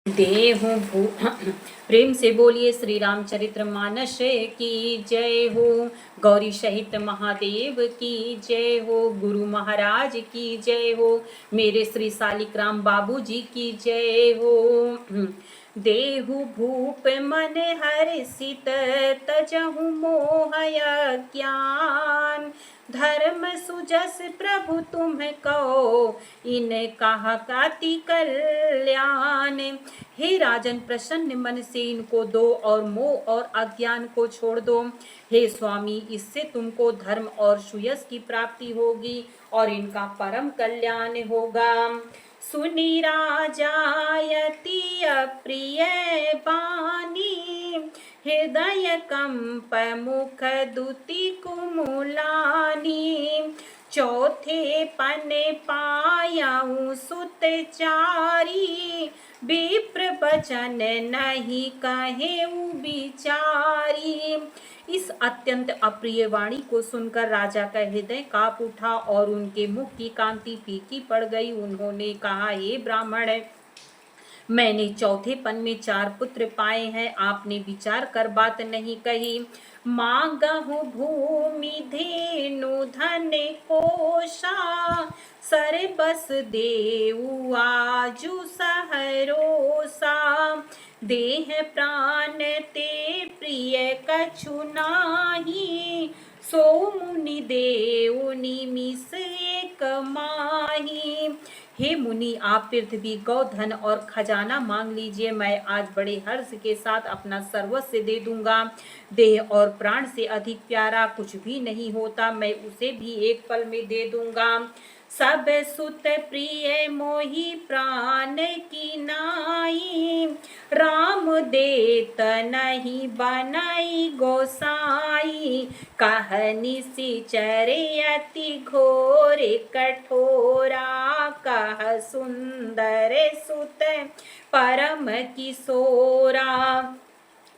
देहु भू प्रेम से बोलिए श्री रामचरित्र मानस की जय हो। गौरी सहित महादेव की जय हो। गुरु महाराज की जय हो। मेरे श्री शालिग्राम बाबू जी की जय हो। देहु भूप मन हर्षित तजहु मोहय ज्ञान। धर्म सुजस प्रभु तुम कहो इन कहा काति कल्याण। हे राजन, प्रसन्न मन से इनको दो और मोह और अज्ञान को छोड़ दो। हे स्वामी, इससे तुमको धर्म और सुयश की प्राप्ति होगी और इनका परम कल्याण होगा। सुनी राजायति अप्रिय बानी। हृदय कंप मुख दुति कुमुलानी। चौथे पने पायाऊ सुत चारी। विप्र बचन नहीं कहेऊ बिचारी। इस अत्यंत अप्रिय वाणी को सुनकर राजा का हृदय कांप उठा और उनके मुख की कांति फीकी पड़ गई। उन्होंने कहा, हे ब्राह्मण, मैंने चौथे पन में 4 पुत्र पाए हैं, आपने विचार कर बात नहीं कही। मांगहु भूमि धेनु धन कोशा। सर बस देऊ आजु सहरोसा। देह प्राण ते प्रिय कछु नाही। सो मुनि देव निमिष एक माही। हे मुनि, आप पृथ्वी, गौधन और खजाना मांग लीजिए, मैं आज बड़े हर्ष के साथ अपना सर्वस्व दे दूंगा। देह और प्राण से अधिक प्यारा कुछ भी नहीं होता, मैं उसे भी एक पल में दे दूंगा। सब सुत प्रिय मोहि प्राण की नाई। राम देत नहीं बनई गोसाई। कहनी सिचरे अति घोर कठोरा। कह सुंदर सुत परम किशोरा।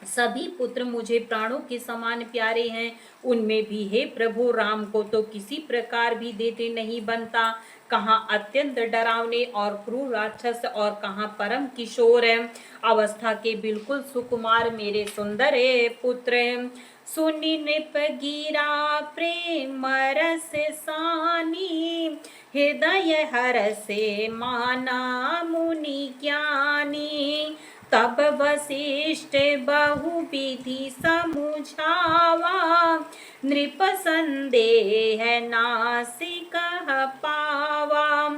सभी पुत्र मुझे प्राणों के समान प्यारे हैं, उनमें भी हे प्रभु राम को तो किसी प्रकार भी देते नहीं बनता। कहाँ अत्यंत डरावने और क्रूर राक्षस और कहाँ परम किशोर अवस्था के बिल्कुल सुकुमार मेरे सुंदर पुत्र। सुनि नृप गिरा प्रेम रस सानी। हृदय हरसे माना मुनि ज्ञानी। तब वशिष्ठ बहुविधि समुझावा। नृप संदेह नासि कह पावा।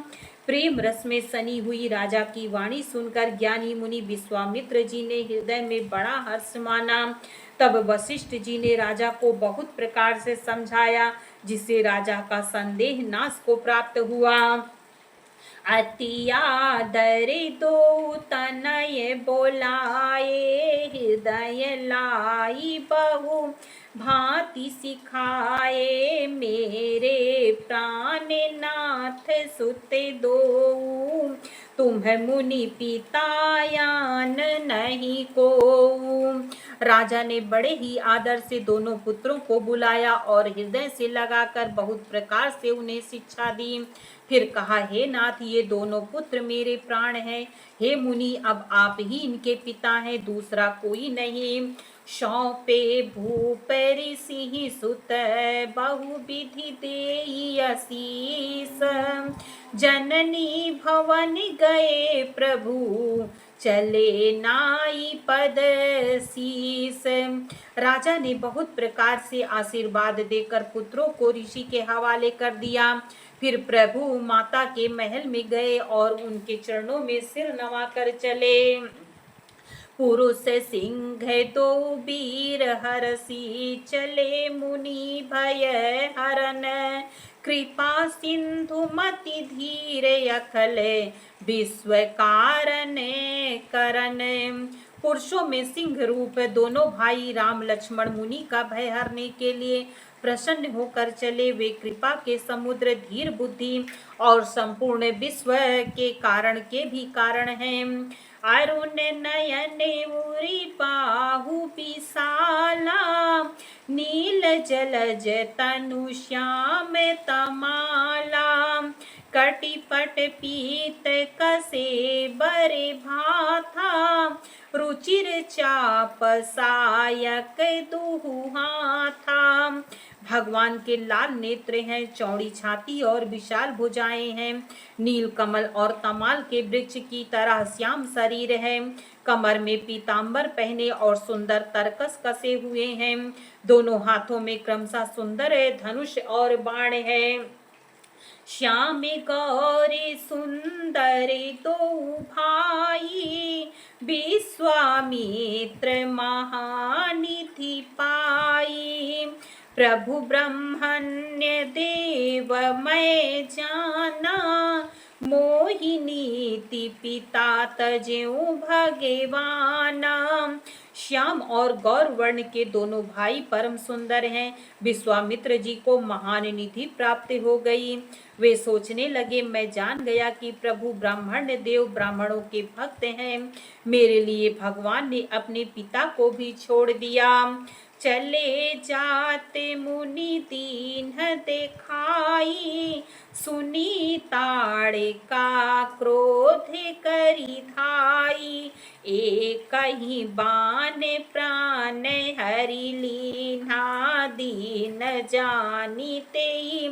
प्रेम रस में सनी हुई राजा की वाणी सुनकर ज्ञानी मुनि विश्वामित्र जी ने हृदय में बड़ा हर्ष माना। तब वशिष्ठ जी ने राजा को बहुत प्रकार से समझाया, जिससे राजा का संदेह नाश को प्राप्त हुआ। अति आदर दो तनय बोलाए। हृदय लाई बहु भांति सिखाए। मेरे प्राण नाथ सुते दो। तुम मुनि पितायान नहीं को। राजा ने बड़े ही आदर से दोनों पुत्रों को बुलाया और हृदय से लगाकर बहुत प्रकार से उन्हें शिक्षा दी। फिर कहा, हे नाथ, ये दोनों पुत्र मेरे प्राण हैं। हे मुनि, अब आप ही इनके पिता हैं, दूसरा कोई नहीं। सौंपे भूप ऋषि सुत बहुविधि देई आशीष। जननी भवन गए प्रभु चले नाई पद शीस। राजा ने बहुत प्रकार से आशीर्वाद देकर पुत्रों को ऋषि के हवाले कर दिया। फिर प्रभु माता के महल में गए और उनके चरणों में सिर नवाकर चले। पुरुष सिंह दो वीर हरसी चले। मुनि भय हरन कृपा सिंधु मति धीर अखल विश्व कारण करन। पुरुषों में सिंह रूप दोनों भाई राम लक्ष्मण मुनि का भय हरने के लिए प्रसन्न होकर चले। वे कृपा के समुद्र, धीर बुद्धि और संपूर्ण विश्व के कारण के भी कारण हैं। अरुण नयन उरी बाहु विशाला। नील जलज तनु श्याम तमाला। कटिपट पीत कसे बरे भाथा। रुचिर चाप सायक दुहु हाथा। भगवान के लाल नेत्र हैं, चौड़ी छाती और विशाल भुजाएं हैं। नील कमल और तमाल के वृक्ष की तरह श्याम शरीर है। कमर में पीतांबर पहने और सुंदर तरकस कसे हुए हैं। दोनों हाथों में क्रमशः सुंदर धनुष और बाण है। श्याम गौरी सुंदर दो भाई, विश्वामित्र महानिधि पाई। प्रभु ब्रह्मण्य देव मैं जाना, मोहिनी पिता तजेऊ भगवाना। श्याम और गौर वर्ण के दोनों भाई परम सुंदर हैं। विश्वामित्र जी को महान निधि प्राप्त हो गई। वे सोचने लगे, मैं जान गया कि प्रभु ब्राह्मण देव ब्राह्मणों के भक्त हैं। मेरे लिए भगवान ने अपने पिता को भी छोड़ दिया। चले जाते मुनि दीन देखाई, सुनी ताड़े का क्रोध करी धाई। एक ही बान प्राण हरि लीना, दीन जानी ते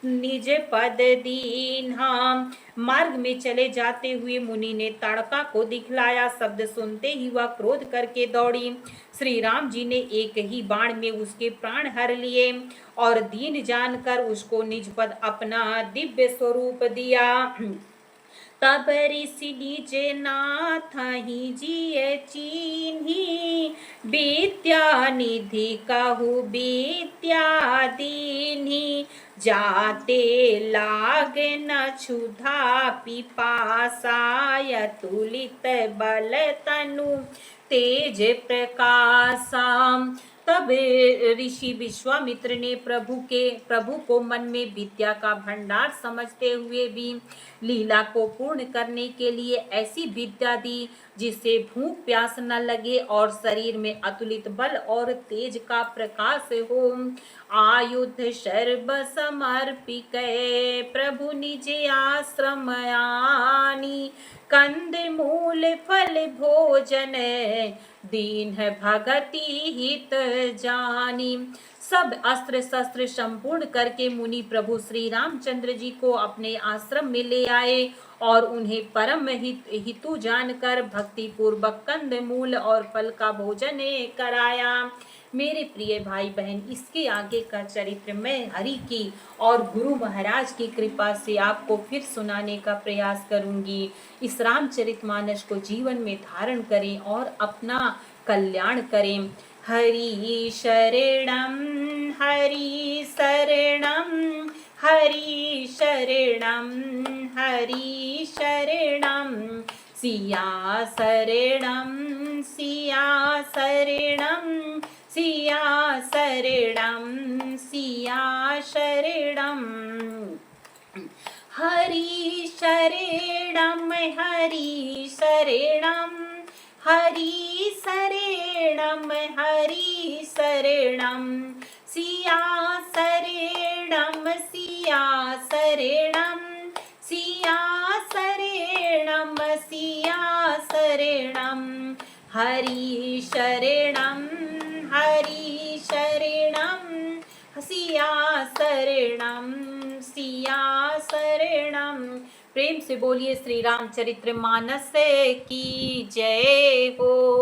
निज पद दीन्हा। मार्ग में चले जाते हुए मुनि ने ताड़का को दिखलाया। शब्द सुनते ही वह क्रोध करके दौड़ी। श्री राम जी ने एक ही बाण में उसके प्राण हर लिए और दीन जानकर उसको निज पद अपना दिव्य स्वरूप दिया। तब ऋषि निज नाथ ही जिय चीन्ही, विद्या निधि कहु विद्या दीन्ही। जाते लाग न क्षुधा पिपासाय, तुलित बल तनु तेज प्रकाशा। तब ऋषि विश्वामित्र ने प्रभु को मन में विद्या का भंडार समझते हुए भी लीला को पूर्ण करने के लिए ऐसी विद्या दी जिससे भूख प्यास न लगे और शरीर में अतुलित बल और तेज का प्रकाश हो। आयुध सर्व समर्पिक प्रभु निज आश्रम आनी, कंद मूल फल भोजन दीन भगति हित जानी। सब अस्त्र शस्त्र संपूर्ण करके मुनि प्रभु श्री रामचंद्र जी को अपने आश्रम में ले आए और उन्हें परम हितु जानकर भक्ति पूर्वक कंद मूल और फल का भोजन कराया। मेरे प्रिय भाई बहन, इसके आगे का चरित्र मैं हरि की और गुरु महाराज की कृपा से आपको फिर सुनाने का प्रयास करूंगी। इस रामचरितमानस को जीवन में धारण करें और अपना कल्याण करें। हरि शरणं हरि शरणं हरि शरणं हरि शरणं, सिया शरणं सिया शरणं सिया शरणं सिया शरणं। हरि शरणं हरि शरणं हरि शरणं हरि शरणं, सिया शरणं सिया शरणं सिया शरणं सिया शरणं। हरि शरणं हरि शरणं सिया शरणं सिया शरणं। प्रेम से बोलिए श्री रामचरितमानस की जय हो।